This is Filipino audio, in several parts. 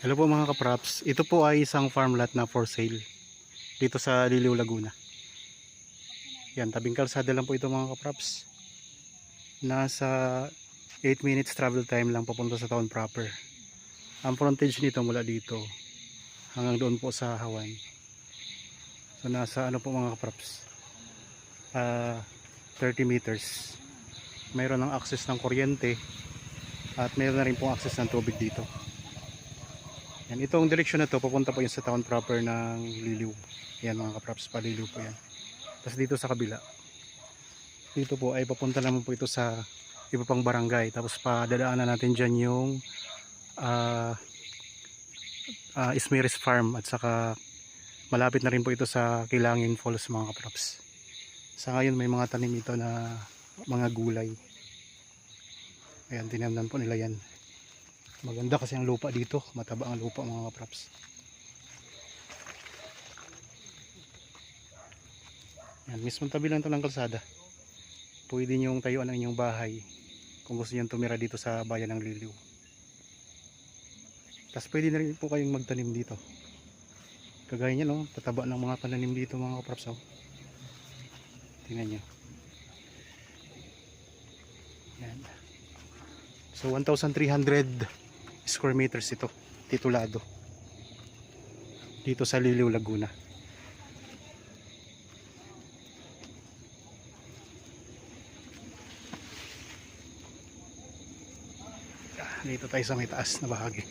Hello po mga kapraps. Ito po ay isang farm lot na for sale dito sa Liliw, Laguna. Yan, tabing kalsada lang po ito mga kapraps. Nasa 8 minutes travel time lang papunta sa town proper. Ang frontage nito mula dito hanggang doon po sa Hawan. So nasa ano po mga kapraps, 30 meters. Mayroon ng access ng kuryente at mayroon na rin pong access ng tubig dito. Yan, itong direksyon na to papunta po yun sa town proper ng Liliw. Yan mga kapraps, paliliw po yan. Tapos dito sa kabila, dito po ay papunta naman po ito sa iba pang barangay. Tapos padadaanan natin dyan yung Ismeris Farm. At saka malapit na rin po ito sa Kilangin Falls mga kapraps. Sa ngayon may mga tanim ito na mga gulay. Ayan, tinamnan po nila yan. Maganda kasi ang lupa dito, mataba ang lupa mga kapraps. Yan, mismo tabi lang ito ng kalsada. Pwede nyo tayuan ang inyong bahay kung gusto nyo tumira dito sa bayan ng Liliw. Tapos pwede na rin po kayong magtanim dito. Kagaya nyo, no? Tataba ng mga pananim dito mga kapraps. Oh. Tingnan nyo. Yan. So 1,300 square meters ito, titulado dito sa Liliw, Laguna. Dito tayo sa may taas na bahagi.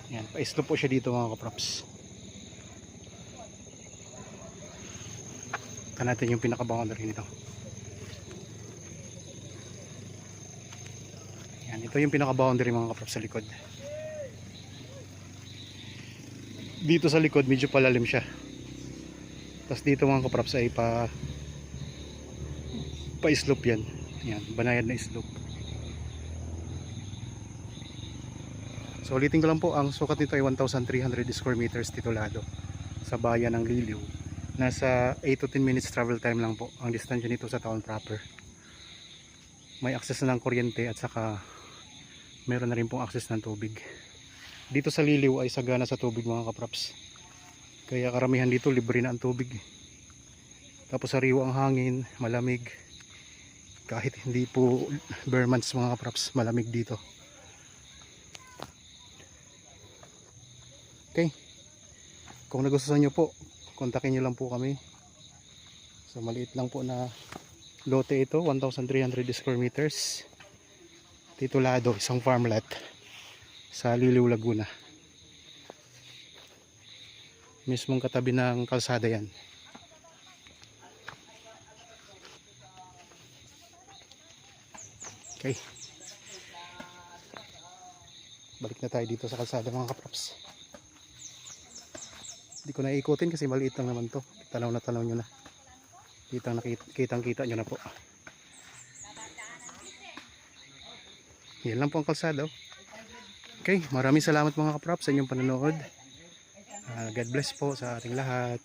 Yan, paislo po siya dito mga kaprops. Ito natin yung pinaka-boundary nito. Yan, ito yung pinaka-boundary mga kaprops sa likod. Dito sa likod medyo palalim siya. Tapos dito mga kaprops ay pa-slope yan. Yan, banayad na slope. So ulitin ko lang po, ang sukat nito ay 1,300 square meters titulado sa bayan ng Liliw. Nasa 8 to 10 minutes travel time lang po ang distansya nito sa town proper. May access na ng kuryente at saka meron na rin pong access ng tubig. Dito sa Liliw ay sagana sa tubig mga kapraps. Kaya karamihan dito libre na ang tubig. Tapos sariwa ang hangin, malamig. Kahit hindi po bare months mga kapraps, malamig dito. Okay, kung nagustuhan nyo po, kontakin nyo lang po kami. So maliit lang po na lote ito, 1,300 square meters, titulado, isang farm lot sa Liliw, Laguna. Mismong katabi ng kalsada yan. Okay, balik na tayo dito sa kalsada mga kaprops. Hindi ko na ikutin kasi maliit lang naman to. Tanaw na tanaw nyo na. Kitang kita nyo na po. Yan lang po ang kalsada. Okay, maraming salamat mga kaprops sa inyong panonood. God bless po sa ating lahat.